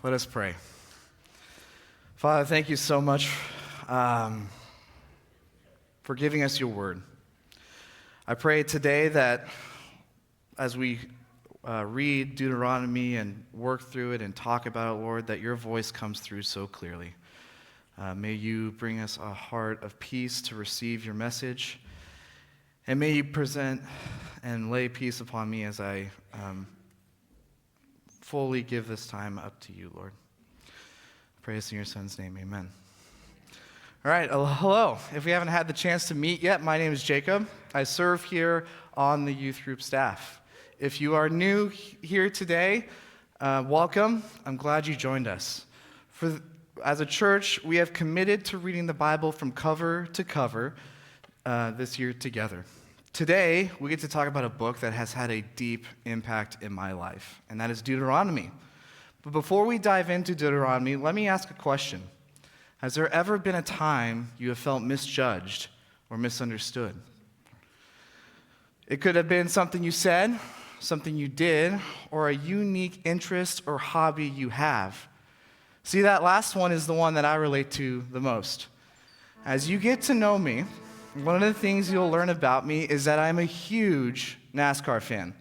Let us pray. Father, thank you so much for giving us your word. I pray today that as we read Deuteronomy and work through it and talk about it, Lord, that your voice comes through so clearly. May you bring us a heart of peace to receive your message, and may you present and lay peace upon me as I fully give this time up to you, Lord. I pray this in your son's name, amen. All right, hello. If we haven't had the chance to meet yet, my name is Jacob. I serve here on the youth group staff. If you are new here today, welcome. I'm glad you joined us. As a church, we have committed to reading the Bible from cover to cover this year together. Today, we get to talk about a book that has had a deep impact in my life, and that is Deuteronomy. But before we dive into Deuteronomy, let me ask a question. Has there ever been a time you have felt misjudged or misunderstood? It could have been something you said, something you did, or a unique interest or hobby you have. See, that last one is the one that I relate to the most. As you get to know me, one of the things you'll learn about me is that I'm a huge NASCAR fan,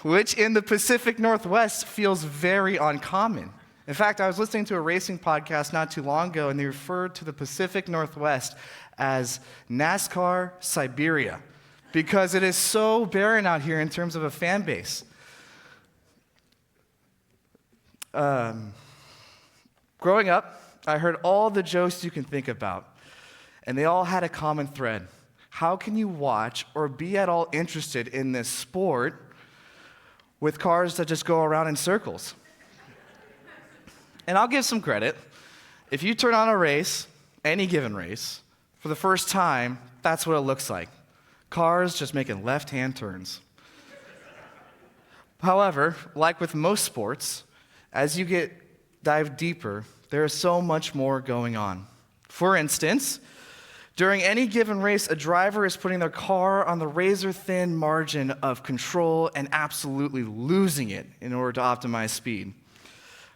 which in the Pacific Northwest feels very uncommon. In fact, I was listening to a racing podcast not too long ago, and they referred to the Pacific Northwest as NASCAR Siberia because it is so barren out here in terms of a fan base. Growing up, I heard all the jokes you can think about, and they all had a common thread. How can you watch or be at all interested in this sport with cars that just go around in circles? And I'll give some credit. If you turn on a race, any given race, for the first time, that's what it looks like. Cars just making left-hand turns. However, like with most sports, as you dive deeper, there is so much more going on. For instance, during any given race, a driver is putting their car on the razor-thin margin of control and absolutely losing it in order to optimize speed.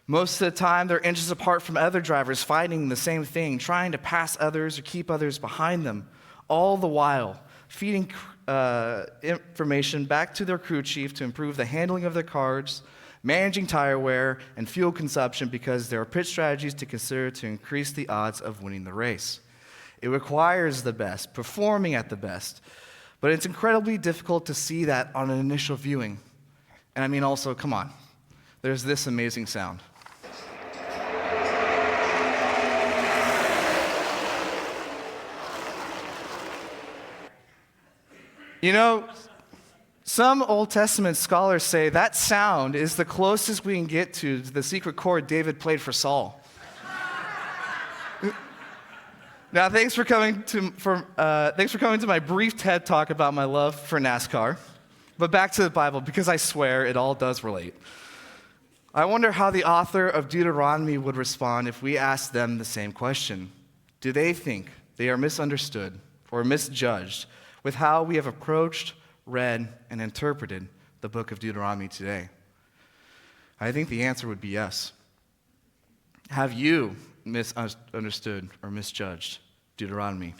Most of the time, they're inches apart from other drivers fighting the same thing, trying to pass others or keep others behind them, all the while feeding information back to their crew chief to improve the handling of their cars, managing tire wear, and fuel consumption because there are pit strategies to consider to increase the odds of winning the race. It requires the best, performing at the best, but it's incredibly difficult to see that on an initial viewing. And I mean also, come on, there's this amazing sound. You know, some Old Testament scholars say that sound is the closest we can get to the secret chord David played for Saul. Now, thanks for coming to my brief TED talk about my love for NASCAR. But back to the Bible, because I swear it all does relate. I wonder how the author of Deuteronomy would respond if we asked them the same question. Do they think they are misunderstood or misjudged with how we have approached, read, and interpreted the book of Deuteronomy today? I think the answer would be yes. Have you misunderstood or misjudged Deuteronomy?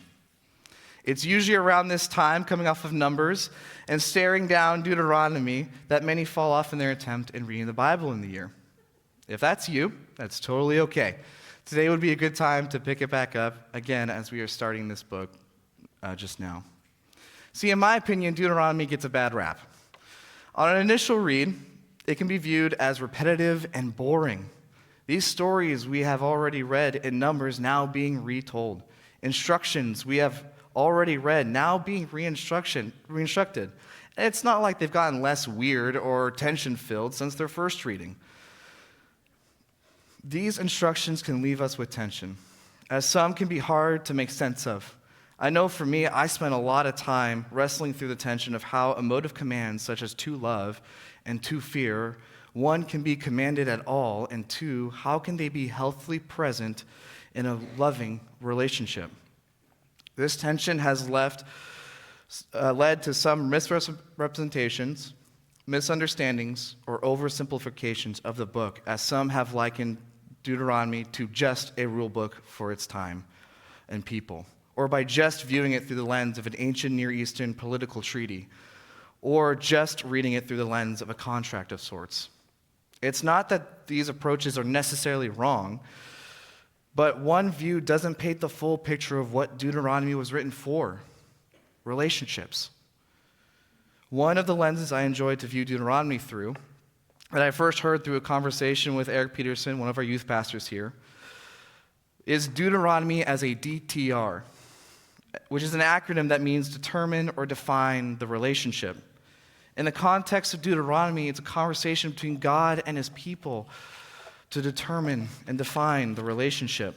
It's usually around this time, coming off of Numbers and staring down Deuteronomy, that many fall off in their attempt in reading the Bible in the year. If that's you, that's totally okay. Today would be a good time to pick it back up again as we are starting this book just now. See, in my opinion, Deuteronomy gets a bad rap. On an initial read, it can be viewed as repetitive and boring. These stories we have already read in Numbers now being retold. Instructions we have already read now being reinstructed. And it's not like they've gotten less weird or tension-filled since their first reading. These instructions can leave us with tension, as some can be hard to make sense of. I know for me, I spent a lot of time wrestling through the tension of how emotive commands such as to love and to fear, one, can be commanded at all, and two, how can they be healthily present in a loving relationship? This tension has led to some misrepresentations, misunderstandings, or oversimplifications of the book, as some have likened Deuteronomy to just a rule book for its time and people, or by just viewing it through the lens of an ancient Near Eastern political treaty, or just reading it through the lens of a contract of sorts. It's not that these approaches are necessarily wrong, but one view doesn't paint the full picture of what Deuteronomy was written for: relationships. One of the lenses I enjoyed to view Deuteronomy through, that I first heard through a conversation with Eric Peterson, one of our youth pastors here, is Deuteronomy as a DTR, which is an acronym that means determine or define the relationship. In the context of Deuteronomy, it's a conversation between God and his people to determine and define the relationship.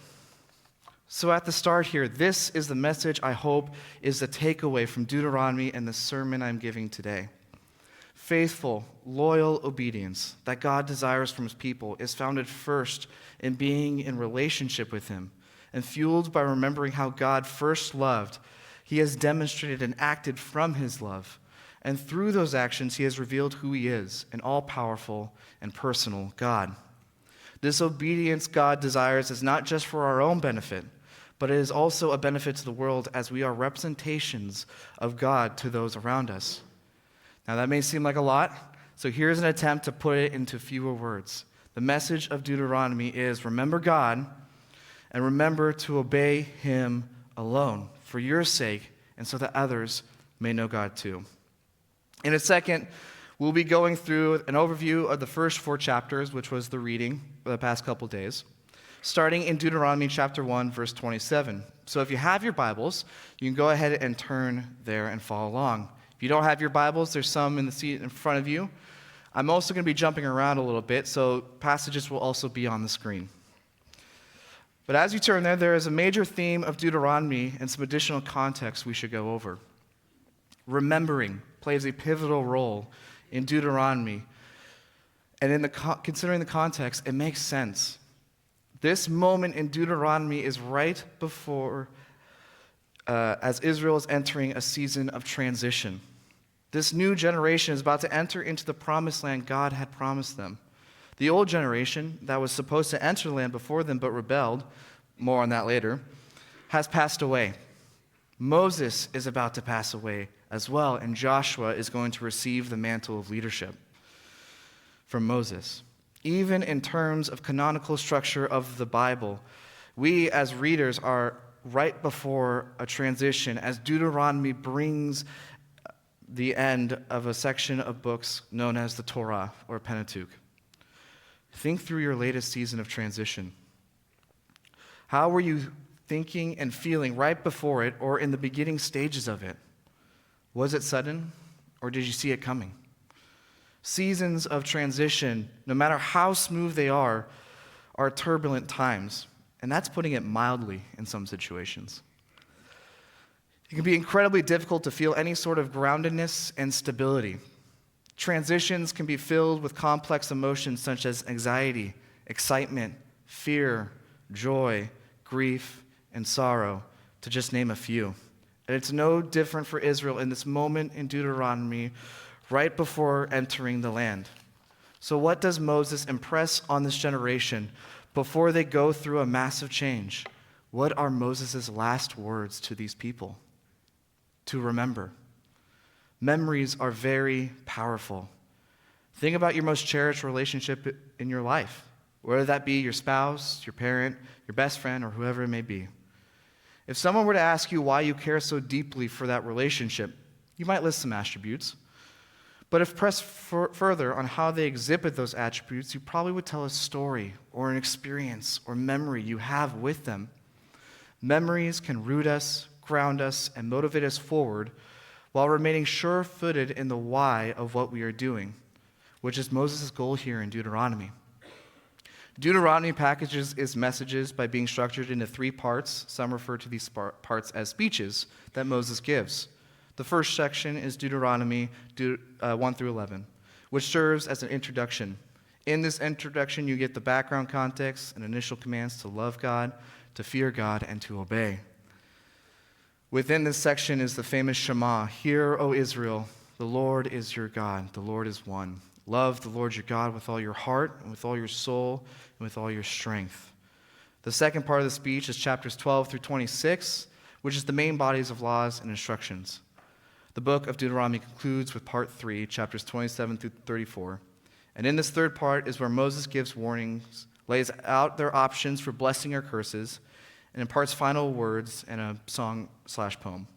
So at the start here, this is the message I hope is the takeaway from Deuteronomy and the sermon I'm giving today. Faithful, loyal obedience that God desires from his people is founded first in being in relationship with him, and fueled by remembering how God first loved. He has demonstrated and acted from his love, and through those actions he has revealed who he is, an all-powerful and personal God. This obedience God desires is not just for our own benefit, but it is also a benefit to the world, as we are representations of God to those around us. Now that may seem like a lot, so here's an attempt to put it into fewer words. The message of Deuteronomy is: remember God, and remember to obey him alone, for your sake, and so that others may know God too. In a second, we'll be going through an overview of the first 4 chapters, which was the reading for the past couple days, starting in Deuteronomy chapter 1, verse 27. So if you have your Bibles, you can go ahead and turn there and follow along. If you don't have your Bibles, there's some in the seat in front of you. I'm also going to be jumping around a little bit, so passages will also be on the screen. But as you turn there is a major theme of Deuteronomy and some additional context we should go over. Remembering plays a pivotal role in Deuteronomy, and considering the context, it makes sense. This moment in Deuteronomy is right before, as Israel is entering a season of transition. This new generation is about to enter into the promised land God had promised them. The old generation that was supposed to enter the land before them but rebelled, more on that later, has passed away. Moses is about to pass away as well, and Joshua is going to receive the mantle of leadership from Moses. Even in terms of canonical structure of the Bible, we as readers are right before a transition as Deuteronomy brings the end of a section of books known as the Torah or Pentateuch. Think through your latest season of transition. How were you thinking and feeling right before it or in the beginning stages of it? Was it sudden, or did you see it coming? Seasons of transition, no matter how smooth they are turbulent times, and that's putting it mildly in some situations. It can be incredibly difficult to feel any sort of groundedness and stability. Transitions can be filled with complex emotions such as anxiety, excitement, fear, joy, grief, and sorrow, to just name a few. And it's no different for Israel in this moment in Deuteronomy, right before entering the land. So what does Moses impress on this generation before they go through a massive change? What are Moses' last words to these people? To remember. Memories are very powerful. Think about your most cherished relationship in your life, whether that be your spouse, your parent, your best friend, or whoever it may be. If someone were to ask you why you care so deeply for that relationship, you might list some attributes. But if pressed further on how they exhibit those attributes, you probably would tell a story or an experience or memory you have with them. Memories can root us, ground us, and motivate us forward while remaining sure-footed in the why of what we are doing, which is Moses' goal here in Deuteronomy. Deuteronomy packages its messages by being structured into 3 parts. Some refer to these parts as speeches that Moses gives. The first section is Deuteronomy 1 through 11, which serves as an introduction. In this introduction, you get the background context and initial commands to love God, to fear God, and to obey. Within this section is the famous Shema, "Hear, O Israel, The Lord is your God. The Lord is one. Love the Lord your God with all your heart and with all your soul and with all your strength. The second part of the speech is chapters 12 through 26, which is the main bodies of laws and instructions. The book of Deuteronomy concludes with part 3, chapters 27 through 34. And in this third part is where Moses gives warnings, lays out their options for blessing or curses, and imparts final words in a song/poem.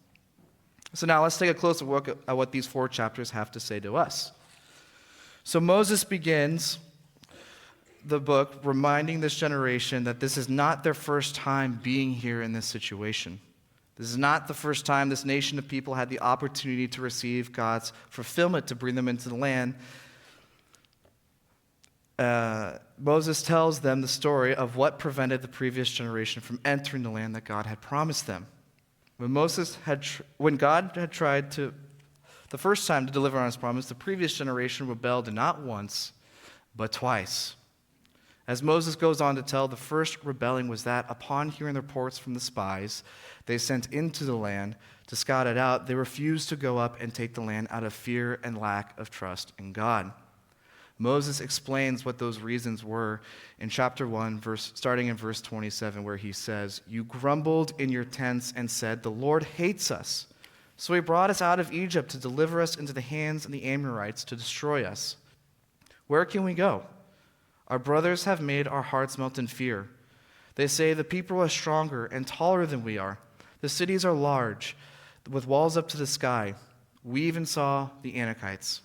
So now let's take a closer look at what these 4 chapters have to say to us. So Moses begins the book reminding this generation that this is not their first time being here in this situation. This is not the first time this nation of people had the opportunity to receive God's fulfillment to bring them into the land. Moses tells them the story of what prevented the previous generation from entering the land that God had promised them. When God had tried the first time to deliver on his promise, the previous generation rebelled not once, but twice. As Moses goes on to tell, the first rebelling was that upon hearing the reports from the spies they sent into the land to scout it out, they refused to go up and take the land out of fear and lack of trust in God. Moses explains what those reasons were in chapter 1, starting in verse 27, where he says, "You grumbled in your tents and said, 'The Lord hates us.' So he brought us out of Egypt to deliver us into the hands of the Amorites to destroy us. Where can we go? Our brothers have made our hearts melt in fear. They say, 'The people are stronger and taller than we are. The cities are large, with walls up to the sky. We even saw the Anakites.'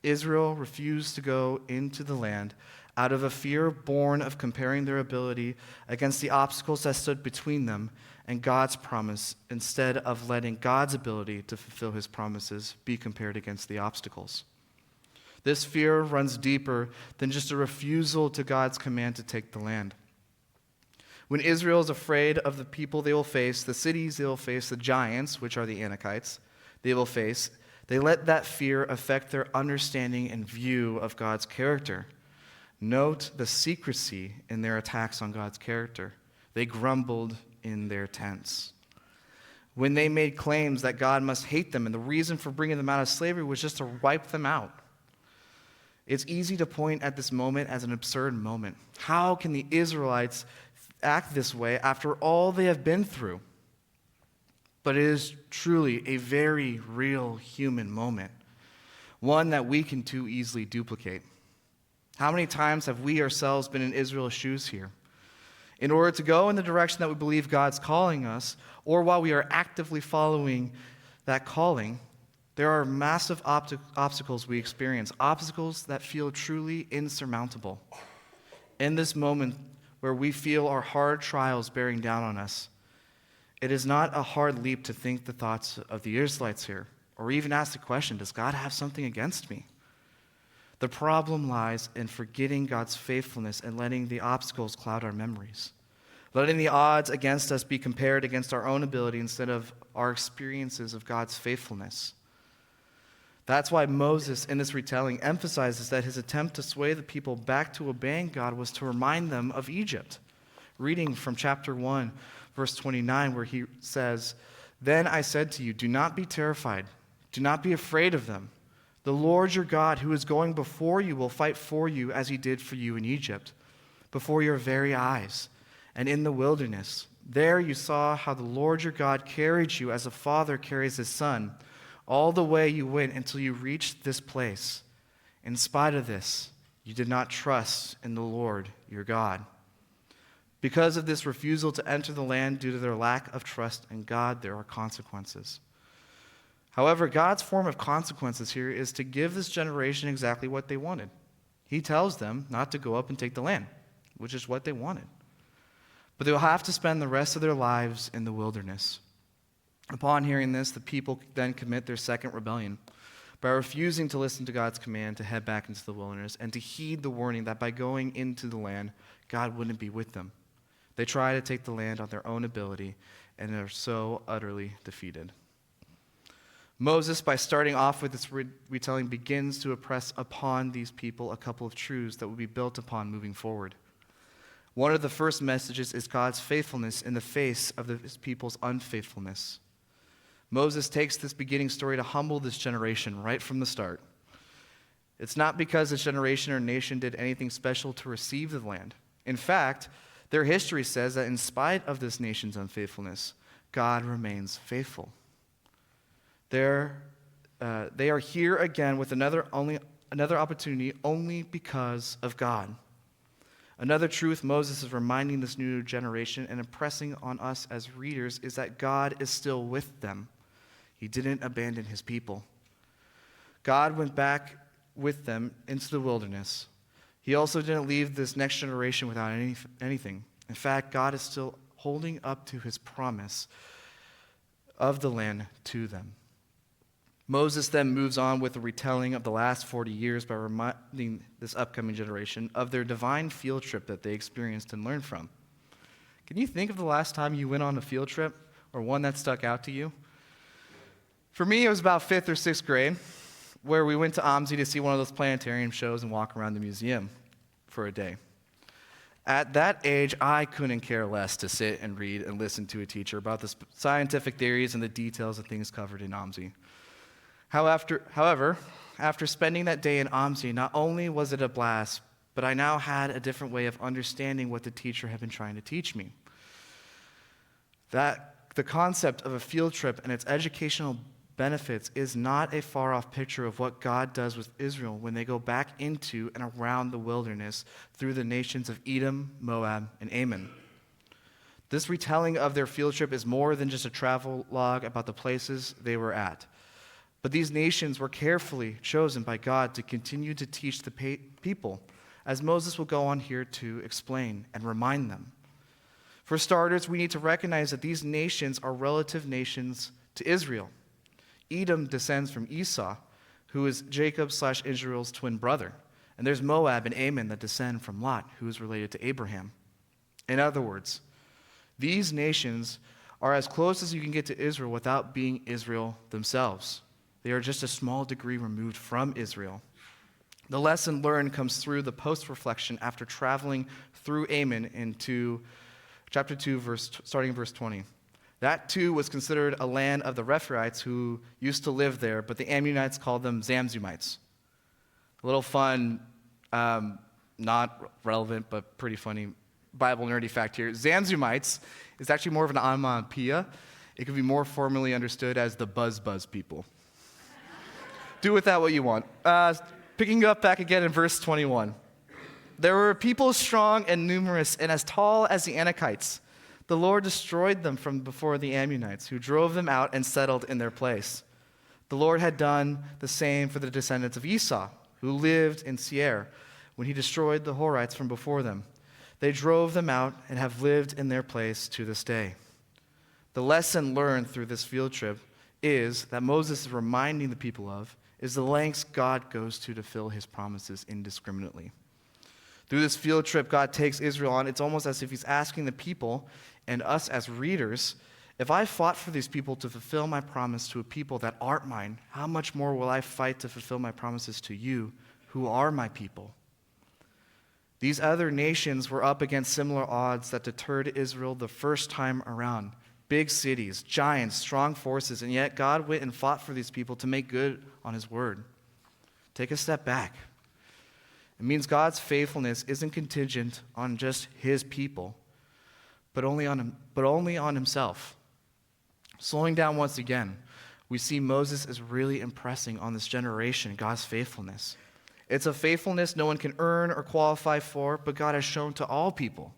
Israel refused to go into the land out of a fear born of comparing their ability against the obstacles that stood between them and God's promise, instead of letting God's ability to fulfill his promises be compared against the obstacles. This fear runs deeper than just a refusal to God's command to take the land. When Israel is afraid of the people they will face, the cities they will face, the giants, which are the Anakites, they will face, they let that fear affect their understanding and view of God's character. Note the secrecy in their attacks on God's character. They grumbled in their tents. When they made claims that God must hate them and the reason for bringing them out of slavery was just to wipe them out. It's easy to point at this moment as an absurd moment. How can the Israelites act this way after all they have been through? But it is truly a very real human moment, one that we can too easily duplicate. How many times have we ourselves been in Israel's shoes here? In order to go in the direction that we believe God's calling us, or while we are actively following that calling, there are massive obstacles we experience, obstacles that feel truly insurmountable. In this moment where we feel our hard trials bearing down on us, it is not a hard leap to think the thoughts of the Israelites here, or even ask the question, does God have something against me? The problem lies in forgetting God's faithfulness and letting the obstacles cloud our memories, letting the odds against us be compared against our own ability instead of our experiences of God's faithfulness. That's why Moses, in this retelling, emphasizes that his attempt to sway the people back to obeying God was to remind them of Egypt. Reading from chapter 1, verse 29, where he says, "Then I said to you, do not be terrified. Do not be afraid of them. The Lord your God, who is going before you, will fight for you as he did for you in Egypt, before your very eyes. And in the wilderness, there you saw how the Lord your God carried you as a father carries his son, all the way you went until you reached this place. In spite of this, you did not trust in the Lord your God." Because of this refusal to enter the land due to their lack of trust in God, there are consequences. However, God's form of consequences here is to give this generation exactly what they wanted. He tells them not to go up and take the land, which is what they wanted. But they will have to spend the rest of their lives in the wilderness. Upon hearing this, the people then commit their second rebellion by refusing to listen to God's command to head back into the wilderness and to heed the warning that by going into the land, God wouldn't be with them. They try to take the land on their own ability and are so utterly defeated. Moses, by starting off with this retelling, begins to impress upon these people a couple of truths that will be built upon moving forward. One of the first messages is God's faithfulness in the face of his people's unfaithfulness. Moses takes this beginning story to humble this generation right from the start. It's not because this generation or nation did anything special to receive the land. In fact, their history says that in spite of this nation's unfaithfulness, God remains faithful. They are here again with another opportunity only because of God. Another truth Moses is reminding this new generation and impressing on us as readers is that God is still with them. He didn't abandon his people. God went back with them into the wilderness. He also didn't leave this next generation without anything. In fact, God is still holding up to his promise of the land to them. Moses then moves on with a retelling of the last 40 years by reminding this upcoming generation of their divine field trip that they experienced and learned from. Can you think of the last time you went on a field trip or one that stuck out to you? For me, it was about 5th or 6th grade, where we went to OMSI to see one of those planetarium shows and walk around the museum for a day. At that age, I couldn't care less to sit and read and listen to a teacher about the scientific theories and the details of things covered in OMSI. However, after spending that day in OMSI, not only was it a blast, but I now had a different way of understanding what the teacher had been trying to teach me. That the concept of a field trip and its educational benefits is not a far-off picture of what God does with Israel when they go back into and around the wilderness through the nations of Edom, Moab, and Ammon. This retelling of their field trip is more than just a travel log about the places they were at. But these nations were carefully chosen by God to continue to teach the people, as Moses will go on here to explain and remind them. For starters, we need to recognize that these nations are relative nations to Israel. Edom descends from Esau, who is Jacob/Israel's twin brother. And there's Moab and Ammon that descend from Lot, who is related to Abraham. In other words, these nations are as close as you can get to Israel without being Israel themselves. They are just a small degree removed from Israel. The lesson learned comes through the post-reflection after traveling through Ammon into chapter 2, starting in verse 20. That too was considered a land of the Rephaites who used to live there, but the Ammonites called them Zamzumites. A little fun, not relevant, but pretty funny Bible nerdy fact here. Zamzumites is actually more of an onomatopoeia. It could be more formally understood as the buzz people. Do with that what you want. Picking up back again in verse 21. There were people strong and numerous and as tall as the Anakites. The Lord destroyed them from before the Ammonites, who drove them out and settled in their place. The Lord had done the same for the descendants of Esau, who lived in Seir, when he destroyed the Horites from before them. They drove them out and have lived in their place to this day. The lesson learned through this field trip is that Moses is reminding the people of is the lengths God goes to fulfill his promises indiscriminately. Through this field trip God takes Israel on, it's almost as if he's asking the people and us as readers, if I fought for these people to fulfill my promise to a people that aren't mine, how much more will I fight to fulfill my promises to you who are my people? These other nations were up against similar odds that deterred Israel the first time around. Big cities, giants, strong forces, and yet God went and fought for these people to make good on his word. Take a step back. It means God's faithfulness isn't contingent on just his people, but only on himself. Slowing down once again, we see Moses is really impressing on this generation God's faithfulness. It's a faithfulness no one can earn or qualify for, but God has shown to all people.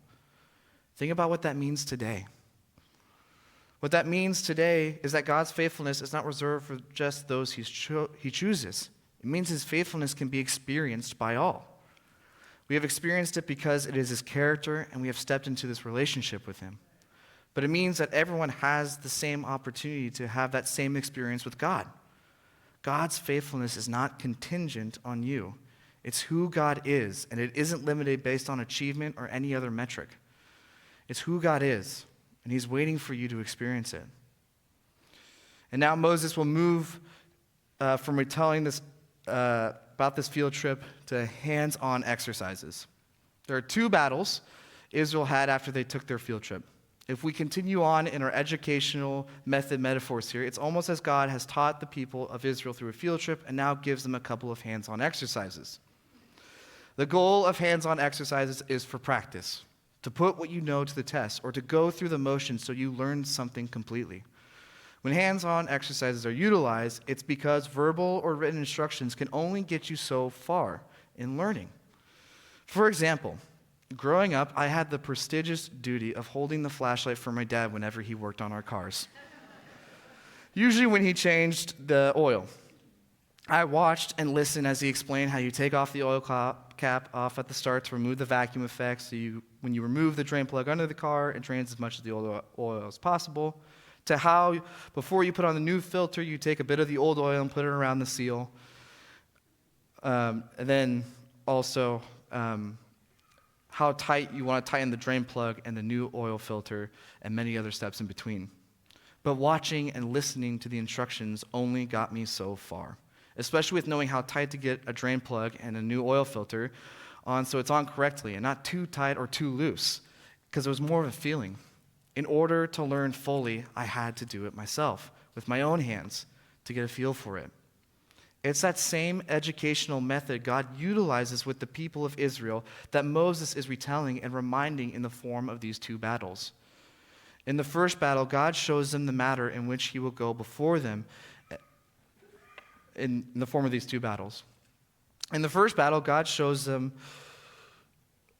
Think about what that means today. What that means today is that God's faithfulness is not reserved for just those he chooses. It means his faithfulness can be experienced by all. We have experienced it because it is his character and we have stepped into this relationship with him. But it means that everyone has the same opportunity to have that same experience with God. God's faithfulness is not contingent on you. It's who God is, and it isn't limited based on achievement or any other metric. It's who God is, and he's waiting for you to experience it. And now Moses will move from retelling this about this field trip to hands-on exercises. There are two battles Israel had after they took their field trip. If we continue on in our educational method metaphors here, it's almost as God has taught the people of Israel through a field trip and now gives them a couple of hands-on exercises. The goal of hands-on exercises is for practice, to put what you know to the test, or to go through the motions so you learn something completely. When hands-on exercises are utilized, it's because verbal or written instructions can only get you so far in learning. For example, growing up, I had the prestigious duty of holding the flashlight for my dad whenever he worked on our cars. Usually when he changed the oil. I watched and listened as he explained how you take off the oil cap off at the start to remove the vacuum effect. So when you remove the drain plug under the car, it drains as much of the oil as possible. To how, before you put on the new filter, you take a bit of the old oil and put it around the seal. And then also how tight you want to tighten the drain plug and the new oil filter, and many other steps in between. But watching and listening to the instructions only got me so far, especially with knowing how tight to get a drain plug and a new oil filter on so it's on correctly and not too tight or too loose, because it was more of a feeling. In order to learn fully, I had to do it myself, with my own hands, to get a feel for it. It's that same educational method God utilizes with the people of Israel that Moses is retelling and reminding in the form of these two battles. In the first battle, God shows them the manner in which he will go before them in the form of these two battles. In the first battle, God shows them,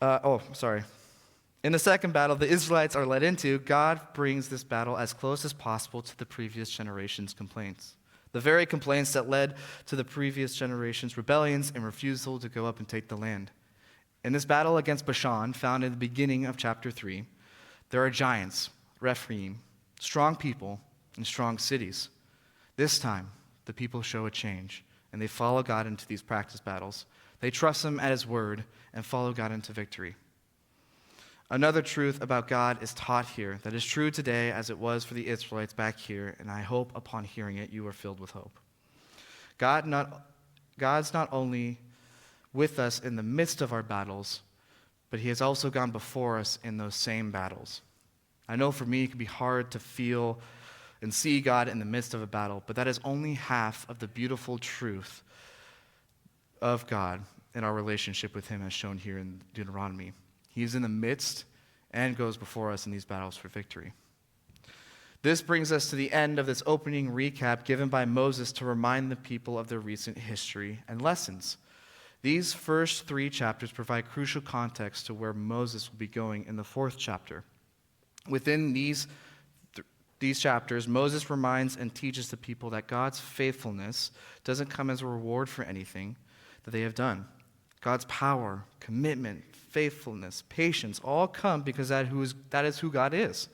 In the second battle the Israelites are led into, God brings this battle as close as possible to the previous generation's complaints. The very complaints that led to the previous generation's rebellions and refusal to go up and take the land. In this battle against Bashan, found in the beginning of chapter 3, there are giants, Rephaim, strong people, and strong cities. This time, the people show a change, and they follow God into these practice battles. They trust him at his word and follow God into victory. Another truth about God is taught here that is true today as it was for the Israelites back here, and I hope upon hearing it you are filled with hope. God's not only with us in the midst of our battles, but he has also gone before us in those same battles. I know for me it can be hard to feel and see God in the midst of a battle, but that is only half of the beautiful truth of God in our relationship with him as shown here in Deuteronomy. He is in the midst and goes before us in these battles for victory. This brings us to the end of this opening recap given by Moses to remind the people of their recent history and lessons. These first 3 chapters provide crucial context to where Moses will be going in the 4th chapter. Within these chapters, Moses reminds and teaches the people that God's faithfulness doesn't come as a reward for anything that they have done. God's power, commitment, faithfulness, patience, all come because that is who God is.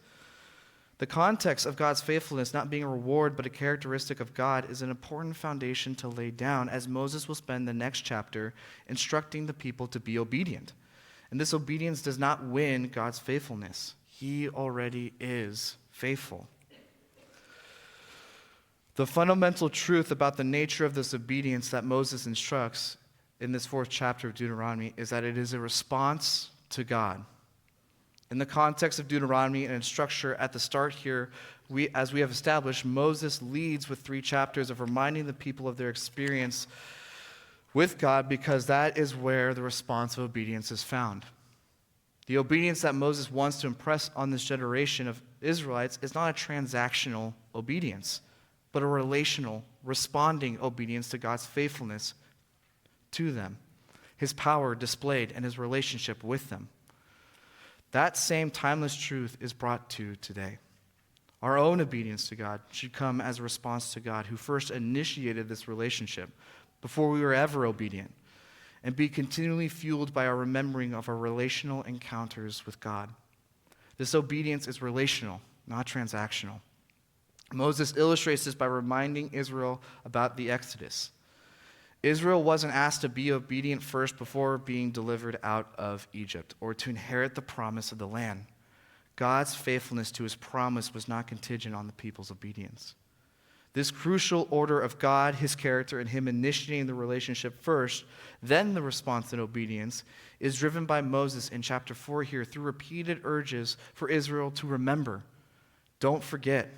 The context of God's faithfulness not being a reward but a characteristic of God is an important foundation to lay down as Moses will spend the next chapter instructing the people to be obedient. And this obedience does not win God's faithfulness. He already is faithful. The fundamental truth about the nature of this obedience that Moses instructs in this 4th chapter of Deuteronomy is that it is a response to God. In the context of Deuteronomy and its structure at the start here, as we have established, Moses leads with 3 chapters of reminding the people of their experience with God because that is where the response of obedience is found. The obedience that Moses wants to impress on this generation of Israelites is not a transactional obedience, but a relational, responding obedience to God's faithfulness to them, his power displayed, and his relationship with them. That same timeless truth is brought to today. Our own obedience to God should come as a response to God, who first initiated this relationship before we were ever obedient, and be continually fueled by our remembering of our relational encounters with God. This obedience is relational, not transactional. Moses illustrates this by reminding Israel about the Exodus. Israel wasn't asked to be obedient first before being delivered out of Egypt or to inherit the promise of the land. God's faithfulness to his promise was not contingent on the people's obedience. This crucial order of God, his character, and him initiating the relationship first, then the response in obedience, is driven by Moses in chapter 4 here through repeated urges for Israel to remember. Don't forget.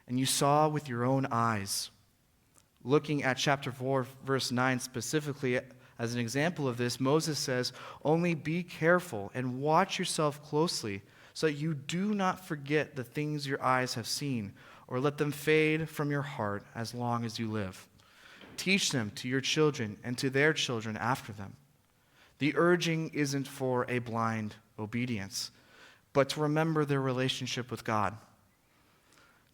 And you saw with your own eyes. Looking at chapter 4, verse 9 specifically as an example of this, Moses says, "Only be careful and watch yourself closely so that you do not forget the things your eyes have seen, or let them fade from your heart as long as you live. Teach them to your children and to their children after them." The urging isn't for a blind obedience, but to remember their relationship with God.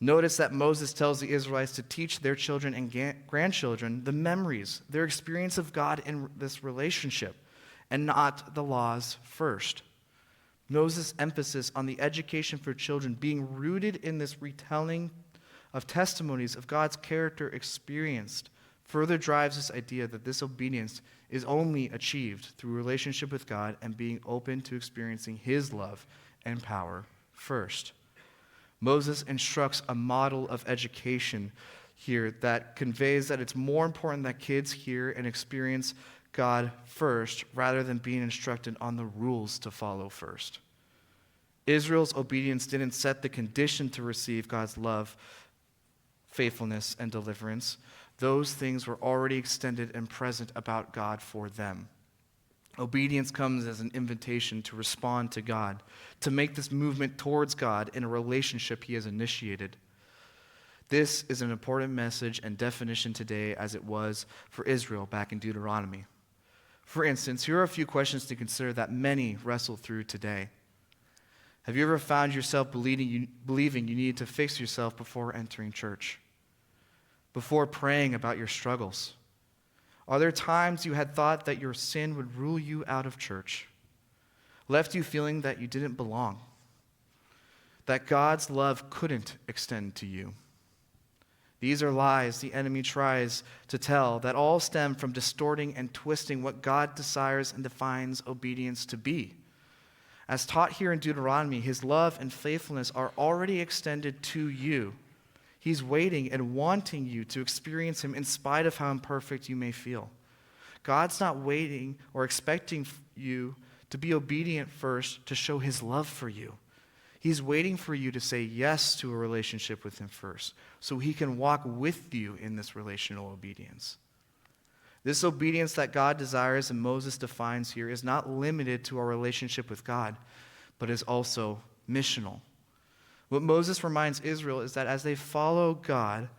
Notice that Moses tells the Israelites to teach their children and grandchildren the memories, their experience of God in this relationship, and not the laws first. Moses' emphasis on the education for children being rooted in this retelling of testimonies of God's character experienced further drives this idea that this obedience is only achieved through relationship with God and being open to experiencing his love and power first. Moses instructs a model of education here that conveys that it's more important that kids hear and experience God first rather than being instructed on the rules to follow first. Israel's obedience didn't set the condition to receive God's love, faithfulness, and deliverance. Those things were already extended and present about God for them. Obedience comes as an invitation to respond to God, to make this movement towards God in a relationship he has initiated. This is an important message and definition today as it was for Israel back in Deuteronomy. For instance, here are a few questions to consider that many wrestle through today. Have you ever found yourself believing you need to fix yourself before entering church? Before praying about your struggles? Are there times you had thought that your sin would rule you out of church, left you feeling that you didn't belong, that God's love couldn't extend to you? These are lies the enemy tries to tell that all stem from distorting and twisting what God desires and defines obedience to be. As taught here in Deuteronomy, his love and faithfulness are already extended to you. He's waiting and wanting you to experience him in spite of how imperfect you may feel. God's not waiting or expecting you to be obedient first to show his love for you. He's waiting for you to say yes to a relationship with him first, so he can walk with you in this relational obedience. This obedience that God desires and Moses defines here is not limited to our relationship with God, but is also missional. What Moses reminds Israel is that as they follow God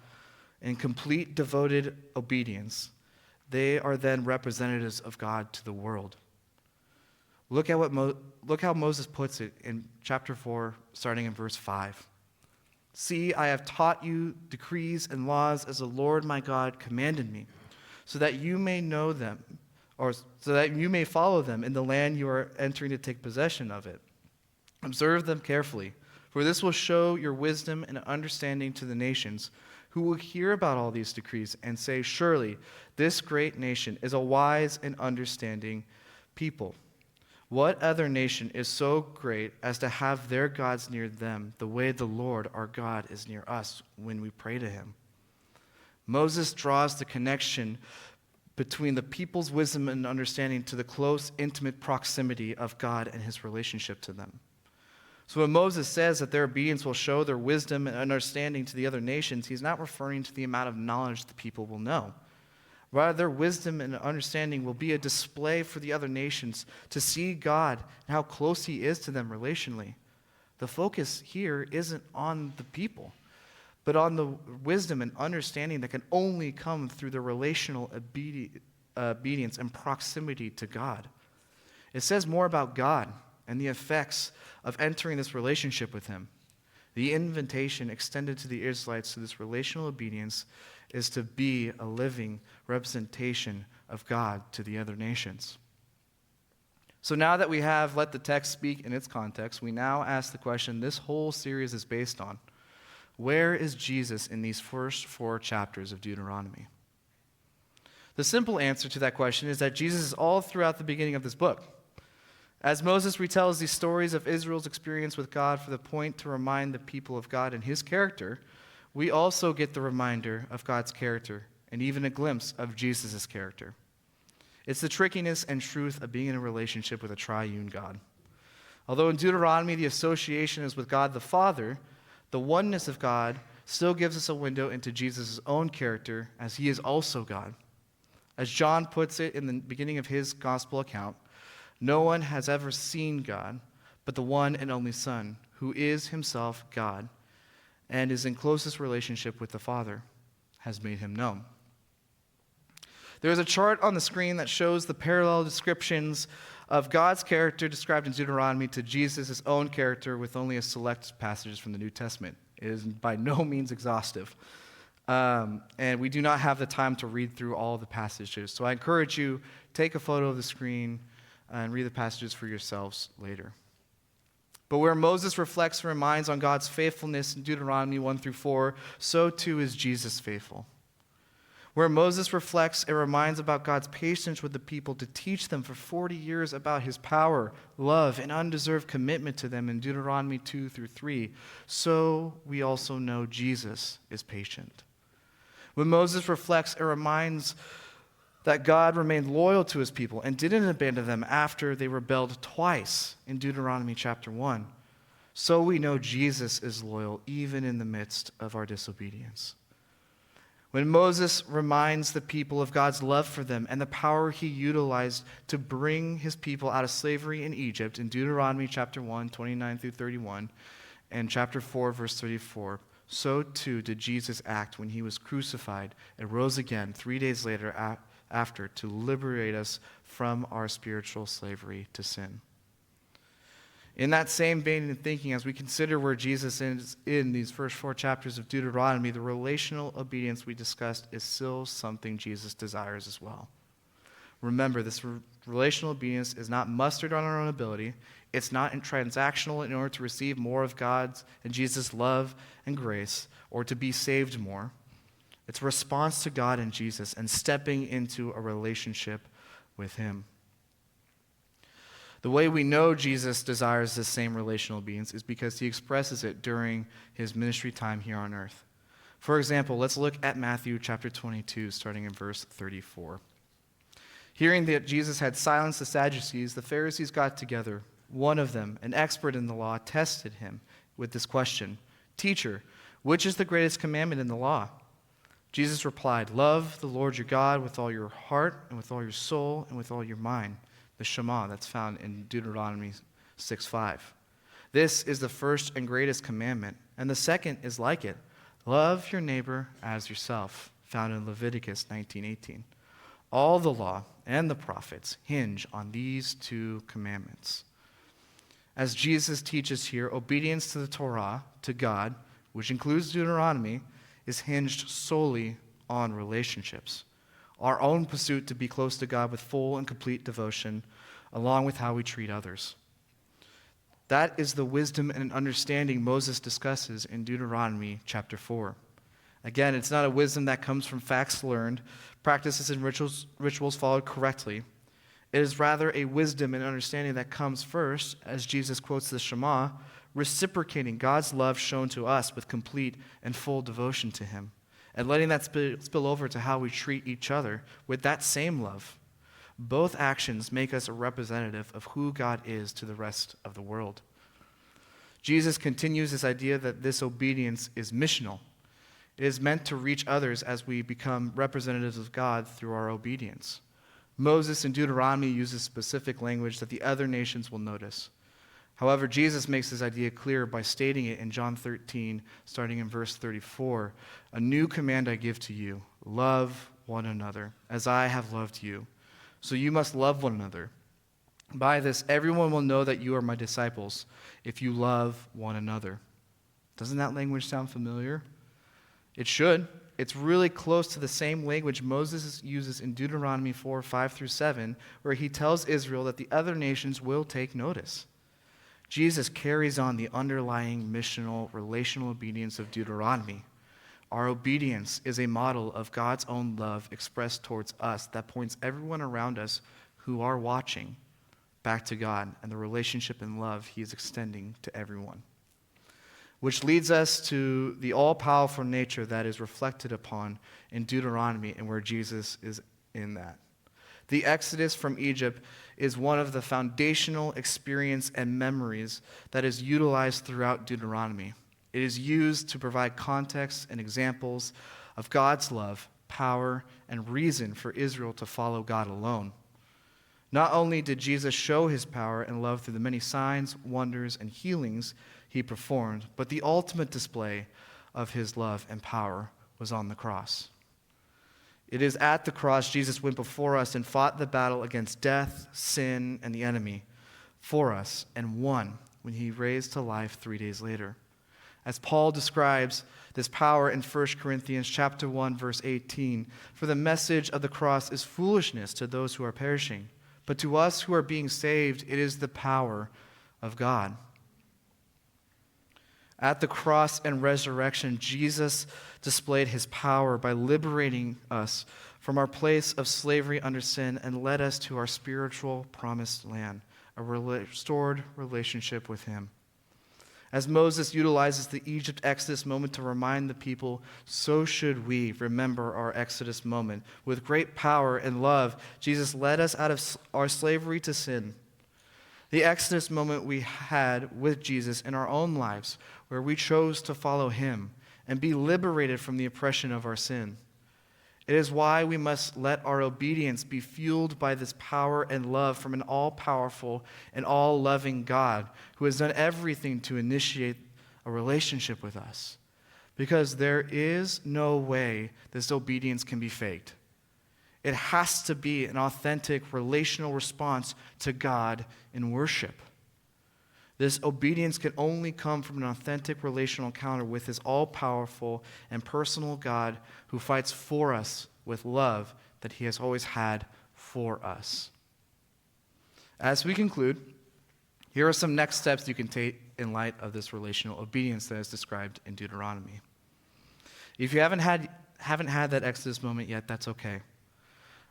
in complete devoted obedience, they are then representatives of God to the world. Look how Moses puts it in chapter 4, starting in verse 5. "See, I have taught you decrees and laws as the Lord my God commanded me, so that you may know them, or so that you may follow them in the land you are entering to take possession of it. Observe them carefully, for this will show your wisdom and understanding to the nations, who will hear about all these decrees and say, 'Surely this great nation is a wise and understanding people.' What other nation is so great as to have their gods near them, the way the Lord our God is near us when we pray to him?" Moses draws the connection between the people's wisdom and understanding to the close, intimate proximity of God and his relationship to them. So when Moses says that their obedience will show their wisdom and understanding to the other nations, he's not referring to the amount of knowledge the people will know. Rather, their wisdom and understanding will be a display for the other nations to see God and how close he is to them relationally. The focus here isn't on the people, but on the wisdom and understanding that can only come through the relational obedience and proximity to God. It says more about God and the effects of entering this relationship with him. The invitation extended to the Israelites to this relational obedience is to be a living representation of God to the other nations. So now that we have let the text speak in its context, we now ask the question this whole series is based on. Where is Jesus in these first 4 chapters of Deuteronomy? The simple answer to that question is that Jesus is all throughout the beginning of this book. As Moses retells these stories of Israel's experience with God for the point to remind the people of God and his character, we also get the reminder of God's character and even a glimpse of Jesus' character. It's the trickiness and truth of being in a relationship with a triune God. Although in Deuteronomy the association is with God the Father, the oneness of God still gives us a window into Jesus' own character as he is also God. As John puts it in the beginning of his gospel account, no one has ever seen God but the one and only Son, who is himself God and is in closest relationship with the Father, has made him known. There is a chart on the screen that shows the parallel descriptions of God's character described in Deuteronomy to Jesus' own character with only a select passages from the New Testament. It is by no means exhaustive. And we do not have the time to read through all the passages. So I encourage you, take a photo of the screen and read the passages for yourselves later. But where Moses reflects and reminds on God's faithfulness in Deuteronomy 1 through 4, so too is Jesus faithful. Where Moses reflects and reminds about God's patience with the people to teach them for 40 years about his power, love, and undeserved commitment to them in Deuteronomy 2 through 3, so we also know Jesus is patient. When Moses reflects and reminds that God remained loyal to his people and didn't abandon them after they rebelled twice in Deuteronomy chapter 1, so we know Jesus is loyal even in the midst of our disobedience. When Moses reminds the people of God's love for them and the power he utilized to bring his people out of slavery in Egypt in Deuteronomy chapter 1, 29 through 31, and chapter 4, verse 34, so too did Jesus act when he was crucified and rose again 3 days later after to liberate us from our spiritual slavery to sin. In that same vein of thinking, as we consider where Jesus is in these first 4 chapters of Deuteronomy, the relational obedience we discussed is still something Jesus desires as well. Remember, this relational obedience is not mustered on our own ability. It's not transactional in order to receive more of God's and Jesus' love and grace or to be saved more. It's a response to God and Jesus and stepping into a relationship with him. The way we know Jesus desires this same relational obedience is because he expresses it during his ministry time here on earth. For example, let's look at Matthew chapter 22, starting in verse 34. Hearing that Jesus had silenced the Sadducees, the Pharisees got together. One of them, an expert in the law, tested him with this question, "Teacher, which is the greatest commandment in the law?" Jesus replied, "Love the Lord your God with all your heart and with all your soul and with all your mind." The Shema that's found in Deuteronomy 6:5. This is the first and greatest commandment, and the second is like it. Love your neighbor as yourself, found in Leviticus 19:18. All the law and the prophets hinge on these 2 commandments. As Jesus teaches here, obedience to the Torah, to God, which includes Deuteronomy, is hinged solely on relationships. Our own pursuit to be close to God with full and complete devotion, along with how we treat others. That is the wisdom and understanding Moses discusses in Deuteronomy chapter 4. Again, it's not a wisdom that comes from facts learned, practices and rituals followed correctly. It is rather a wisdom and understanding that comes first, as Jesus quotes the Shema, reciprocating God's love shown to us with complete and full devotion to him, and letting that spill over to how we treat each other with that same love. Both actions make us a representative of who God is to the rest of the world. Jesus continues this idea that this obedience is missional. It is meant to reach others as we become representatives of God through our obedience. Moses in Deuteronomy uses specific language that the other nations will notice. However, Jesus makes this idea clear by stating it in John 13, starting in verse 34. "A new command I give to you, love one another, as I have loved you. So you must love one another. By this, everyone will know that you are my disciples, if you love one another." Doesn't that language sound familiar? It should. It's really close to the same language Moses uses in Deuteronomy 4, 5 through 7, where he tells Israel that the other nations will take notice. Jesus carries on the underlying missional, relational obedience of Deuteronomy. Our obedience is a model of God's own love expressed towards us that points everyone around us who are watching back to God and the relationship and love he is extending to everyone. which leads us to the all-powerful nature that is reflected upon in Deuteronomy and where Jesus is in that. The Exodus from Egypt is one of the foundational experience and memories that is utilized throughout Deuteronomy. It is used to provide context and examples of God's love, power, and reason for Israel to follow God alone. Not only did Jesus show his power and love through the many signs, wonders, and healings he performed, but the ultimate display of his love and power was on the cross. It is at the cross Jesus went before us and fought the battle against death, sin, and the enemy for us and won when he raised to life 3 days later. As Paul describes this power in 1 Corinthians chapter 1, verse 18, for the message of the cross is foolishness to those who are perishing, but to us who are being saved, it is the power of God. At the cross and resurrection, Jesus displayed his power by liberating us from our place of slavery under sin and led us to our spiritual promised land, a restored relationship with him. As Moses utilizes the Egypt Exodus moment to remind the people, so should we remember our Exodus moment. With great power and love, Jesus led us out of our slavery to sin. The Exodus moment we had with Jesus in our own lives, where we chose to follow him and be liberated from the oppression of our sin. It is why we must let our obedience be fueled by this power and love from an all-powerful and all-loving God who has done everything to initiate a relationship with us. Because there is no way this obedience can be faked. It has to be an authentic relational response to God in worship. This obedience can only come from an authentic relational encounter with his all-powerful and personal God who fights for us with love that he has always had for us. As we conclude, here are some next steps you can take in light of this relational obedience that is described in Deuteronomy. If you haven't had that Exodus moment yet, that's okay.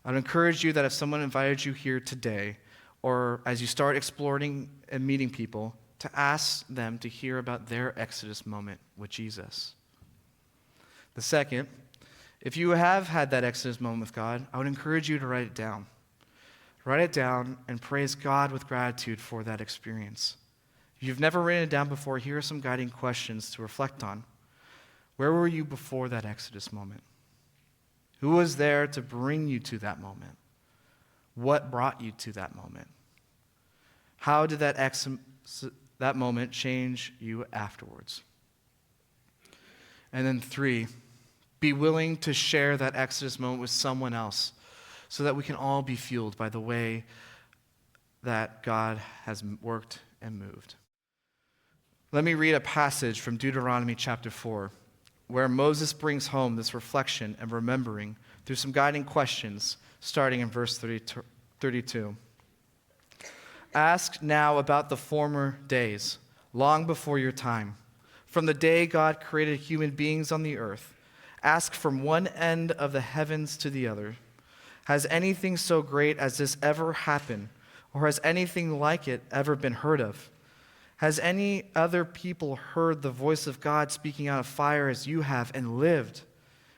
I'd encourage you that if someone invited you here today, or as you start exploring and meeting people, to ask them to hear about their Exodus moment with Jesus. The second, if you have had that Exodus moment with God, I would encourage you to write it down. Write it down and praise God with gratitude for that experience. If you've never written it down before, here are some guiding questions to reflect on. Where were you before that Exodus moment? Who was there to bring you to that moment? What brought you to that moment? How did that moment change you afterwards? And then 3, be willing to share that Exodus moment with someone else so that we can all be fueled by the way that God has worked and moved. Let me read a passage from Deuteronomy chapter 4, where Moses brings home this reflection and remembering through some guiding questions, starting in verse 32. Ask now about the former days, long before your time. From the day God created human beings on the earth, ask from one end of the heavens to the other. Has anything so great as this ever happened, or has anything like it ever been heard of? Has any other people heard the voice of God speaking out of fire as you have and lived?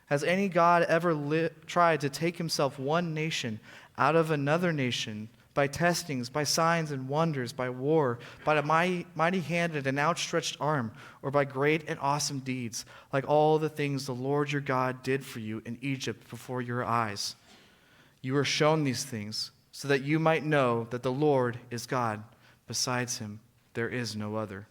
Has any God ever tried to take himself one nation out of another nation by testings, by signs and wonders, by war, by a mighty hand and an outstretched arm, or by great and awesome deeds, like all the things the Lord your God did for you in Egypt before your eyes? You were shown these things so that you might know that the Lord is God. Besides him, there is no other.